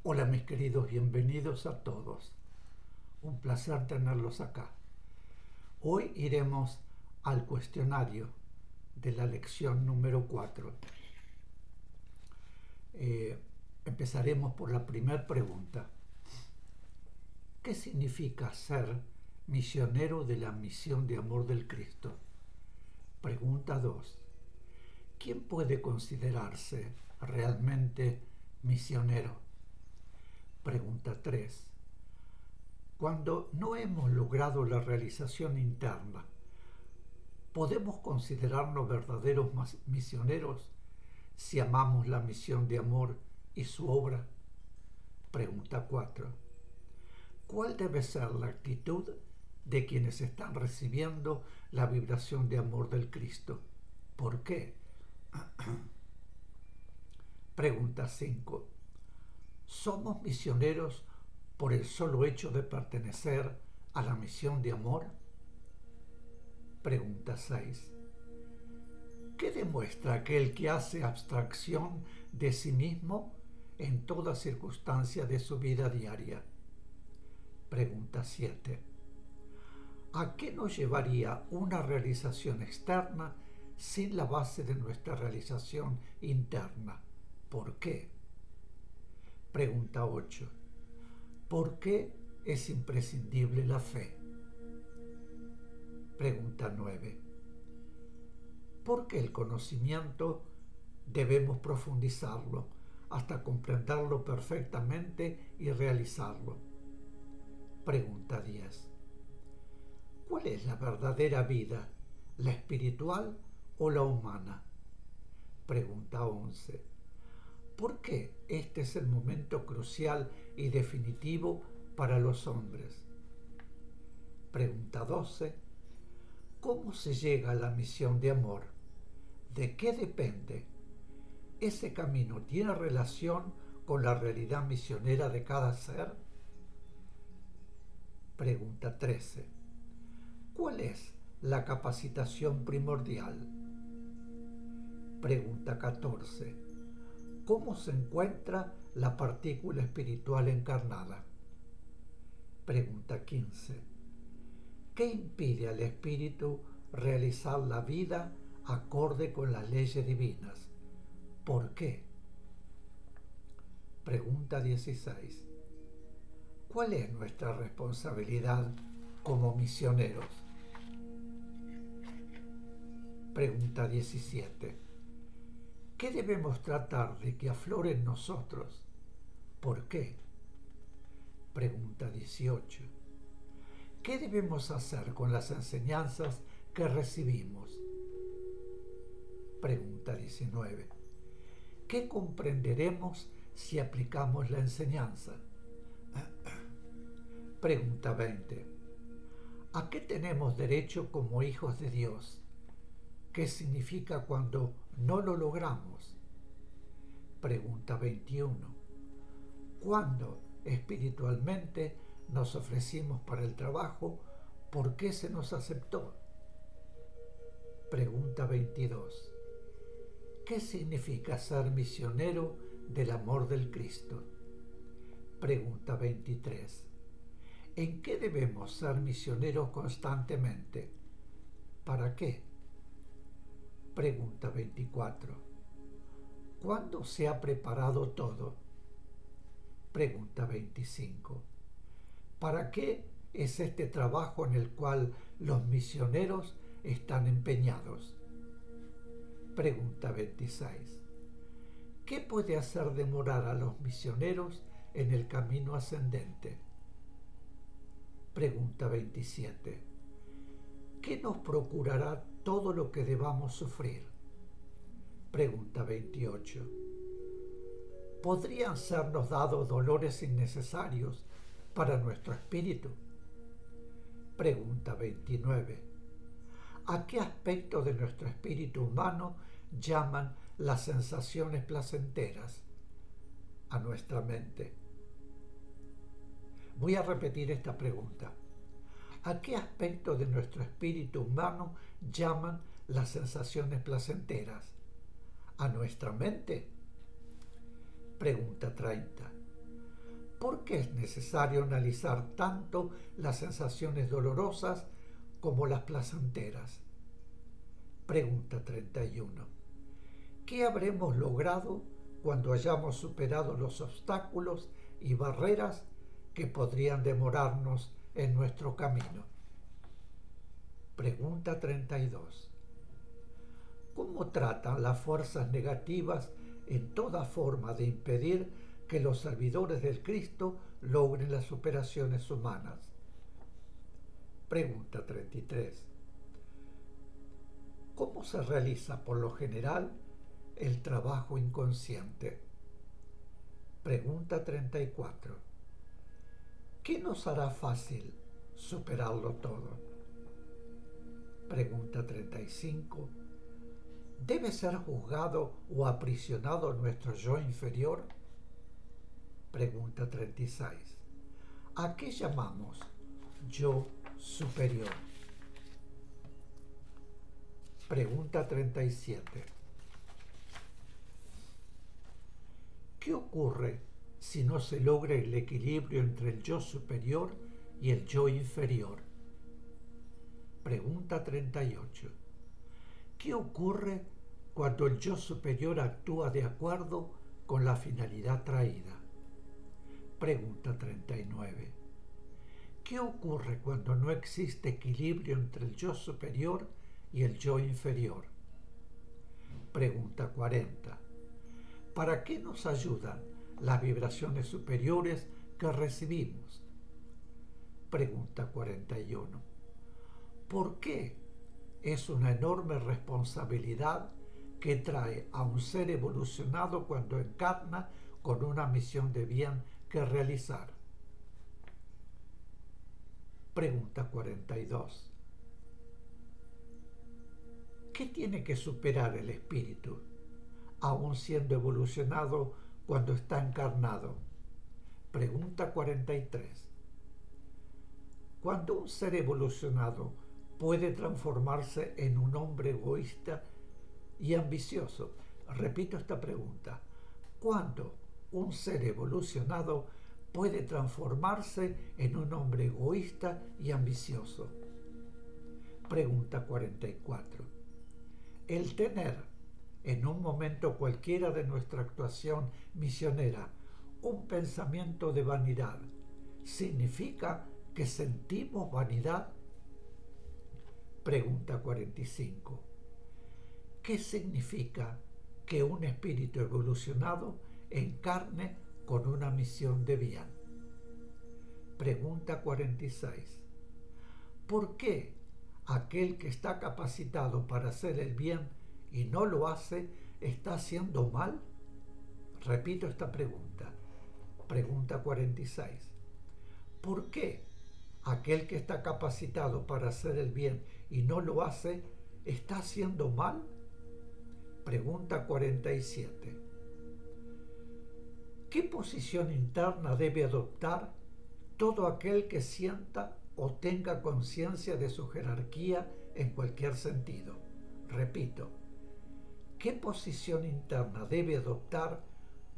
Hola mis queridos, bienvenidos a todos. Un placer tenerlos acá. Hoy iremos al cuestionario de la lección número 4. Empezaremos por la primera pregunta. ¿Qué significa ser misionero de la misión de amor del Cristo? Pregunta 2. ¿Quién puede considerarse realmente misionero? Pregunta 3. Cuando no hemos logrado la realización interna, ¿podemos considerarnos verdaderos misioneros si amamos la misión de amor y su obra? Pregunta 4. ¿Cuál debe ser la actitud de quienes están recibiendo la vibración de amor del Cristo? ¿Por qué? Pregunta 5. ¿Somos misioneros por el solo hecho de pertenecer a la misión de amor? Pregunta 6. ¿Qué demuestra aquel que hace abstracción de sí mismo en toda circunstancia de su vida diaria? Pregunta 7. ¿A qué nos llevaría una realización externa sin la base de nuestra realización interna? ¿Por qué? Pregunta 8. ¿Por qué es imprescindible la fe? Pregunta 9. ¿Por qué el conocimiento debemos profundizarlo hasta comprenderlo perfectamente y realizarlo? Pregunta 10. ¿Cuál es la verdadera vida, la espiritual o la humana? Pregunta 11. ¿Por qué este es el momento crucial y definitivo para los hombres? Pregunta 12. ¿Cómo se llega a la misión de amor? ¿De qué depende? ¿Ese camino tiene relación con la realidad misionera de cada ser? Pregunta 13. ¿Cuál es la capacitación primordial? Pregunta 14. ¿Cómo se encuentra la partícula espiritual encarnada? Pregunta 15. ¿Qué impide al espíritu realizar la vida acorde con las leyes divinas? ¿Por qué? Pregunta 16. ¿Cuál es nuestra responsabilidad como misioneros? Pregunta 17. ¿Qué debemos tratar de que aflore en nosotros? ¿Por qué? Pregunta 18. ¿Qué debemos hacer con las enseñanzas que recibimos? Pregunta 19. ¿Qué comprenderemos si aplicamos la enseñanza? Pregunta 20. ¿A qué tenemos derecho como hijos de Dios? ¿Qué significa cuando no lo logramos? Pregunta 21. ¿Cuándo espiritualmente nos ofrecimos para el trabajo? ¿Por qué se nos aceptó? Pregunta 22. ¿Qué significa ser misionero del amor del Cristo? Pregunta 23. ¿En qué debemos ser misioneros constantemente? ¿Para qué? Pregunta 24. ¿Cuándo se ha preparado todo? Pregunta 25. ¿Para qué es este trabajo en el cual los misioneros están empeñados? Pregunta 26. ¿Qué puede hacer demorar a los misioneros en el camino ascendente? Pregunta 27. ¿Qué nos procurará todo lo que debamos sufrir? Pregunta 28. ¿Podrían sernos dados dolores innecesarios para nuestro espíritu? Pregunta 29. ¿A qué aspecto de nuestro espíritu humano llaman las sensaciones placenteras? A nuestra mente. Voy a repetir esta pregunta. ¿A qué aspecto de nuestro espíritu humano llaman las sensaciones placenteras? ¿A nuestra mente? Pregunta 30. ¿Por qué es necesario analizar tanto las sensaciones dolorosas como las placenteras? Pregunta 31. ¿Qué habremos logrado cuando hayamos superado los obstáculos y barreras que podrían demorarnos en nuestro camino? Pregunta 32. ¿Cómo tratan las fuerzas negativas en toda forma de impedir que los servidores del Cristo logren las superaciones humanas? Pregunta 33. ¿Cómo se realiza por lo general el trabajo inconsciente? Pregunta 34. ¿Qué nos hará fácil superarlo todo? Pregunta 35. ¿Debe ser juzgado o aprisionado nuestro yo inferior? Pregunta 36. ¿A qué llamamos yo superior? Pregunta 37. ¿Qué ocurre si no se logra el equilibrio entre el yo superior y el yo inferior? Pregunta 38. ¿Qué ocurre cuando el yo superior actúa de acuerdo con la finalidad traída? Pregunta 39. ¿Qué ocurre cuando no existe equilibrio entre el yo superior y el yo inferior? Pregunta 40. ¿Para qué nos ayudan las vibraciones superiores que recibimos? Pregunta 41. ¿Por qué es una enorme responsabilidad que trae a un ser evolucionado cuando encarna con una misión de bien que realizar? Pregunta 42. ¿Qué tiene que superar el espíritu, aun siendo evolucionado cuando está encarnado? Pregunta 43. Cuando un ser evolucionado puede transformarse en un hombre egoísta y ambicioso. Repito esta pregunta. ¿Cuándo un ser evolucionado puede transformarse en un hombre egoísta y ambicioso? Pregunta 44. El tener en un momento cualquiera de nuestra actuación misionera un pensamiento de vanidad, ¿significa que sentimos vanidad? Pregunta 45. ¿Qué significa que un espíritu evolucionado encarne con una misión de bien? Pregunta 46. ¿Por qué aquel que está capacitado para hacer el bien y no lo hace está haciendo mal? Repito esta pregunta. Pregunta 46. ¿Por qué aquel que está capacitado para hacer el bien y no lo hace está haciendo mal? Pregunta 47. ¿Qué posición interna debe adoptar todo aquel que sienta o tenga conciencia de su jerarquía en cualquier sentido? Repito, ¿qué posición interna debe adoptar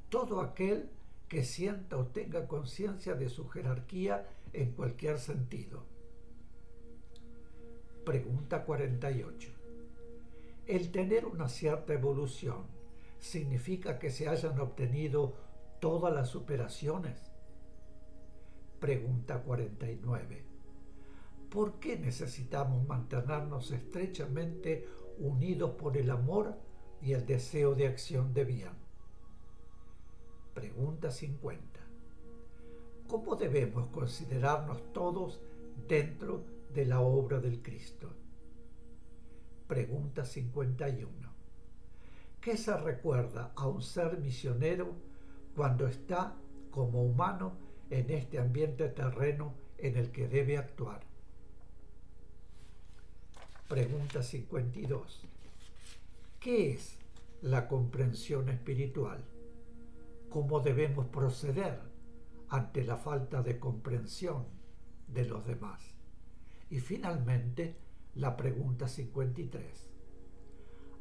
todo aquel que sienta o tenga conciencia de su jerarquía en cualquier sentido? Pregunta 48. ¿El tener una cierta evolución significa que se hayan obtenido todas las superaciones? Pregunta 49. ¿Por qué necesitamos mantenernos estrechamente unidos por el amor y el deseo de acción de bien? Pregunta 50. ¿Cómo debemos considerarnos todos dentro de la obra del Cristo? Pregunta 51. ¿Qué se recuerda a un ser misionero cuando está como humano en este ambiente terreno en el que debe actuar? Pregunta 52. ¿Qué es la comprensión espiritual? ¿Cómo debemos proceder ante la falta de comprensión de los demás? Y finalmente, la pregunta 53.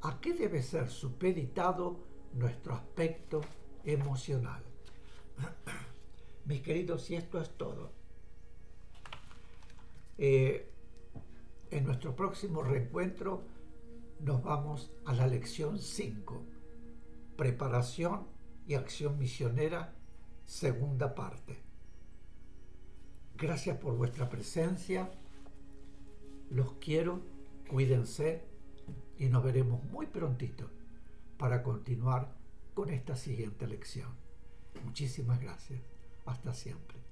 ¿A qué debe ser supeditado nuestro aspecto emocional? Mis queridos, y esto es todo. En nuestro próximo reencuentro nos vamos a la lección 5, preparación y acción misionera, segunda parte. Gracias por vuestra presencia, los quiero, cuídense y nos veremos muy prontito para continuar con esta siguiente lección. Muchísimas gracias. Hasta siempre.